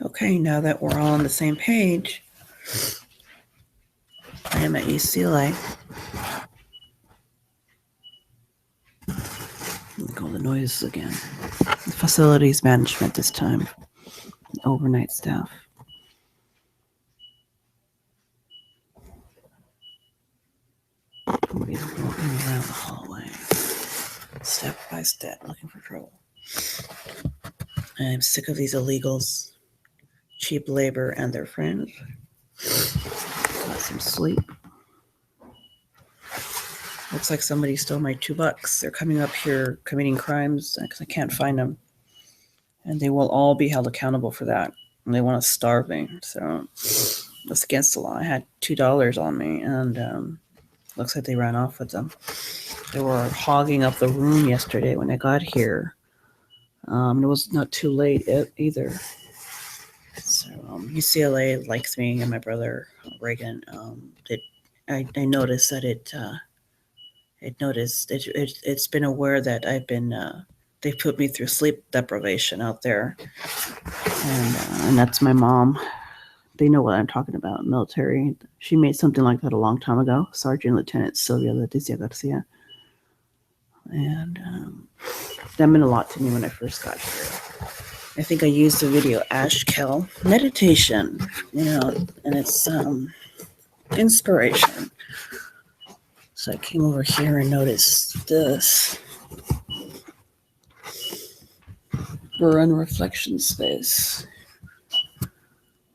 Okay, now that we're all on the same page, I am at UCLA. Go the noises again. Facilities management this time. Overnight staff. We're walking around the hallway, step by step, looking for trouble. I'm sick of these illegals, cheap labor, and their friends. Got some sleep. Looks like somebody stole my $2. They're coming up here committing crimes because I can't find them. And they will all be held accountable for that. And they want to starve me. So that's against the law. I had $2 on me, and looks like they ran off with them. They were hogging up the room yesterday when I got here. It was not too late either. So UCLA likes me and my brother Reagan. I noticed that it's been aware that I've been they put me through sleep deprivation out there, and that's my mom. They know what I'm talking about. Military. She made something like that a long time ago. Sergeant Lieutenant Sylvia Garcia. And that meant a lot to me when I first got here. I think I used the video Ashkel meditation, and it's inspiration. So I came over here and noticed this. We're in reflection space.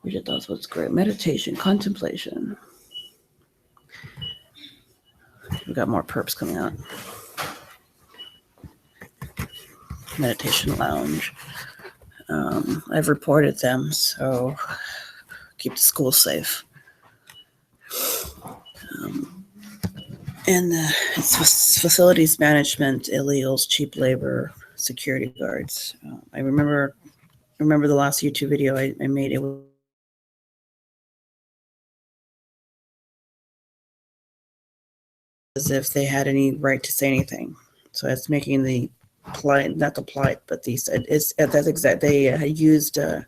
We just thought was great. Meditation, contemplation. We got more perps coming out. Meditation lounge. I've reported them, so keep the school safe. And it's facilities management, illegals, cheap labor, security guards. I remember the last YouTube video I made. It was as if they had any right to say anything. So it's making the plight, not the plight, but that's exact. They used the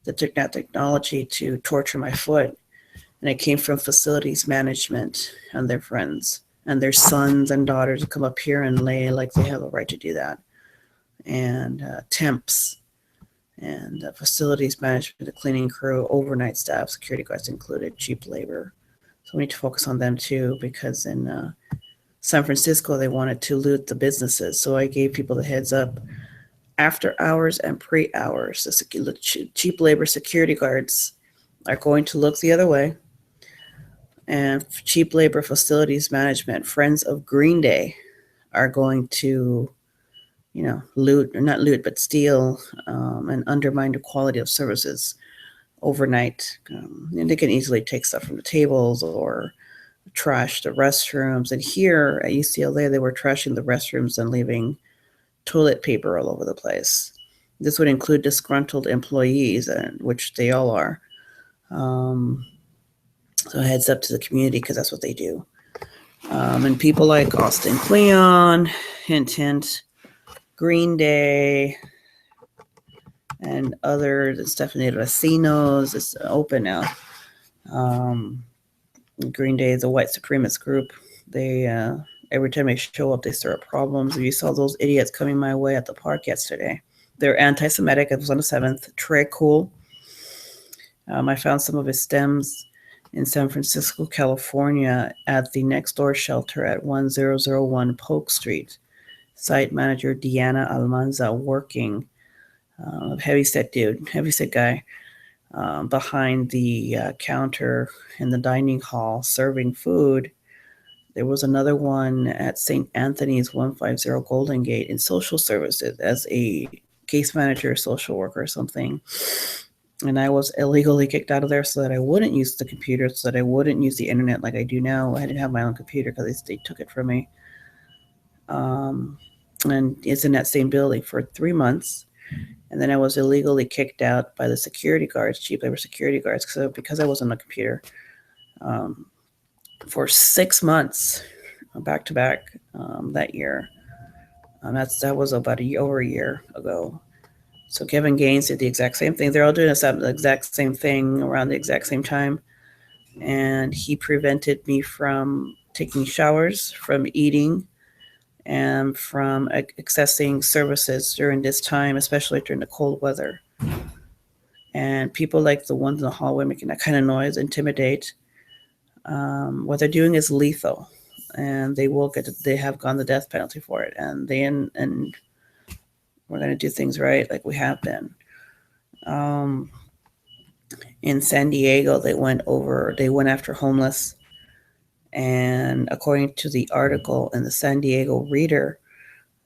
technology to torture my foot, and it came from facilities management and their friends and their sons and daughters to come up here and lay like they have a right to do that, and temps and facilities management, the cleaning crew, overnight staff, security guards included, cheap labor. So we need to focus on them too, because in San Francisco, they wanted to loot the businesses. So I gave people the heads up after hours and pre-hours. The cheap labor security guards are going to look the other way. And cheap labor facilities management, friends of Green Day, are going to, loot, or not loot, but steal and undermine the quality of services overnight. And they can easily take stuff from the tables or trash the restrooms. And here at UCLA, they were trashing the restrooms and leaving toilet paper all over the place. This would include disgruntled employees, which they all are. So heads up to the community, because that's what they do. And people like Austin Kleon, Hint, Green Day, and others, Stephanie Racinos, it's open now. Green Day is a white supremacist group. They every time they show up, they stir up problems. You saw those idiots coming my way at the park yesterday. They're anti-Semitic. It was on the 7th. Trey Cool. I found some of his stems in San Francisco, California, at the next door shelter at 1001 Polk Street. Site manager Deanna Almanza working. Heavyset guy. Behind the counter in the dining hall serving food. There was another one at St. Anthony's 150 Golden Gate in social services as a case manager, social worker or something. And I was illegally kicked out of there so that I wouldn't use the computer, so that I wouldn't use the internet like I do now. I didn't have my own computer because they took it from me. And it's in that same building for 3 months. And then I was illegally kicked out by the security guards, cheap labor security guards, because I wasn't on a computer, for 6 months, back to back, that year. That was about over a year ago. So Kevin Gaines did the exact same thing. They're all doing the exact same thing around the exact same time. And he prevented me from taking showers, from eating, and from accessing services during this time, especially during the cold weather. And people like the ones in the hallway making that kind of noise intimidate. What they're doing is lethal, and they have gone the death penalty for it. And we're going to do things right, like we have been. In San Diego, they went after homeless, and according to the article in the San Diego Reader,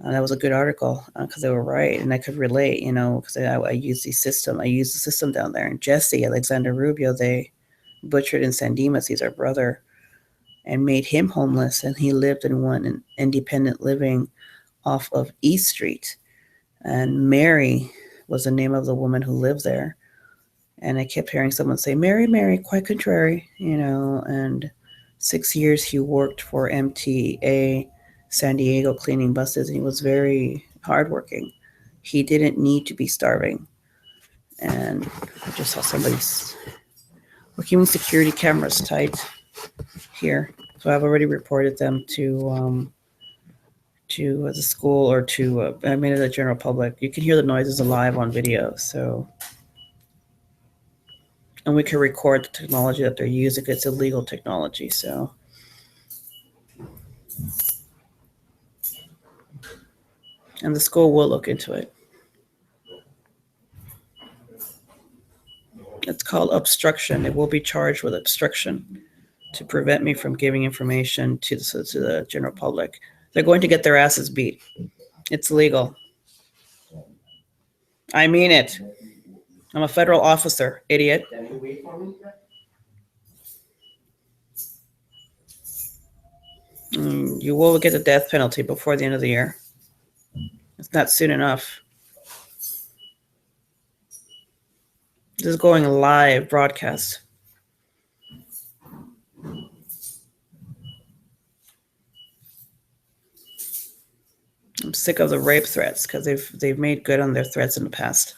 that was a good article because they were right, and I could relate, because I use the system down there. And Jesse Alexander Rubio, they butchered in San Dimas. He's our brother, and made him homeless, and he lived in one independent living off of East Street. And Mary was the name of the woman who lived there. And I kept hearing someone say, Mary, Mary, quite contrary, and 6 years he worked for MTA San Diego cleaning buses, and he was very hardworking. He didn't need to be starving. And I just saw we're keeping security cameras tight here. So I've already reported them to the school, or to the general public. You can hear the noises live on video. So, and we can record the technology that they're using. It's illegal technology. So, and the school will look into it. It's called obstruction. It will be charged with obstruction to prevent me from giving information to the general public. They're going to get their asses beat. It's legal. I mean it. I'm a federal officer, idiot. Can you wait for me? You will get the death penalty before the end of the year. It's not soon enough. This is going live broadcast. I'm sick of the rape threats because they've made good on their threats in the past.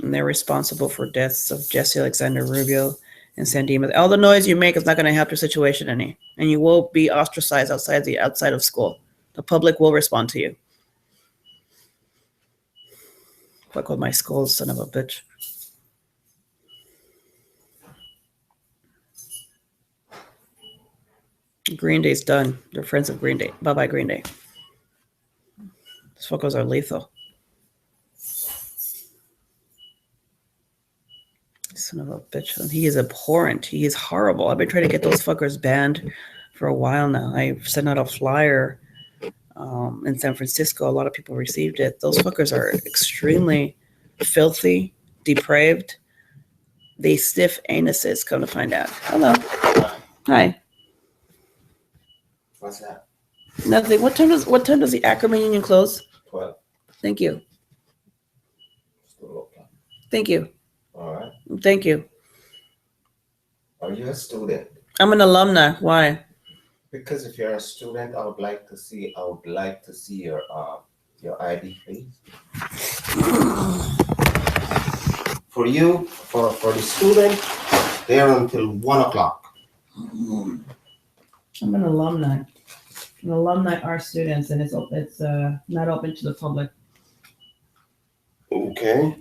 And they're responsible for deaths of Jesse Alexander Rubio and San Dimas. All the noise you make is not going to help your situation any. And you will be ostracized outside of school. The public will respond to you. Fuck with my school, son of a bitch. Green Day's done. They're friends of Green Day. Bye-bye, Green Day. These fuckers are lethal. Son of a bitch. And he is abhorrent. He is horrible. I've been trying to get those fuckers banned for a while now. I sent out a flyer in San Francisco. A lot of people received it. Those fuckers are extremely filthy, depraved. They stiff anuses, come to find out. Hello. Hi. What's that? Nothing. What time does the Ackerman Union close? 12. Thank you. Still okay. Thank you. All right. Thank you. Are you a student? I'm an alumni. Why? Because if you're a student, I would like to see your ID, please. For you, for the student, they're until 1 o'clock. I'm an alumni. An alumni are students, and it's not open to the public. Okay.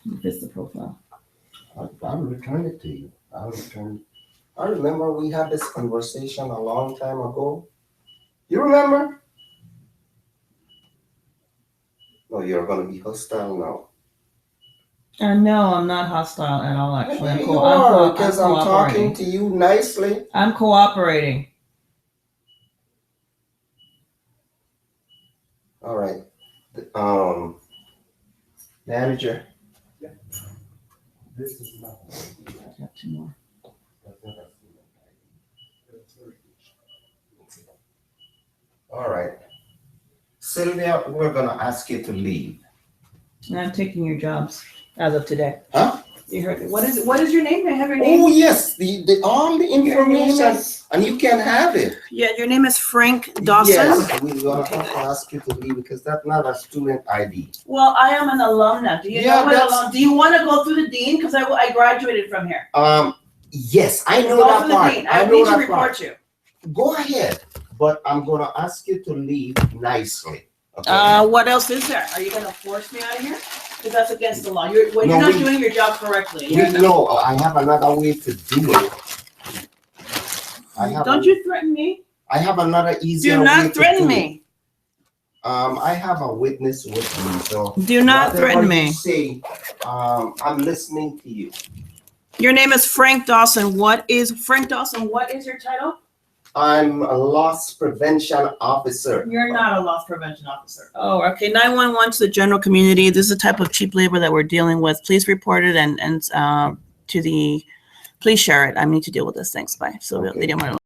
This is the profile. I'll return it to you. I remember we had this conversation a long time ago. You remember? No, you're going to be hostile now. No, I'm not hostile at all, actually. You are, because I'm talking to you nicely. I'm cooperating. All right. Manager. This is not. Got two more. All right. Sylvia, we're going to ask you to leave. And I'm taking your jobs as of today. Huh? You heard me. What is your name? May I have your Oh, name? yes, all the Your name information, is- and you can have it. Yeah, your name is Frank Dawson. Yes, we're gonna have to ask you to leave because that's not a student ID. Well, I am an alumna. Do you Yeah, know what that's- do you want to go through the dean? Because I graduated from here. Yes, I know Go that through the part. dean. I I know need to that report part. you. Go ahead, but I'm gonna ask you to leave nicely. Okay? What else is there? Are you going to force me out of here? Because that's against the law. You're No, not we- doing your job correctly. No, I have another way to do it. Don't you threaten me? I have another easier Do way not to threaten do it. me. I have a witness with me, so. Do not whatever threaten you me. say, I'm listening to you. Your name is Frank Dawson. What is your title? I'm a loss prevention officer. You're not a loss prevention officer. Oh, okay. 911 to the general community. This is the type of cheap labor that we're dealing with. Please report it and please share it. I need to deal with this. Thanks. Bye. Sylvia, Okay. Lydia, Morelos.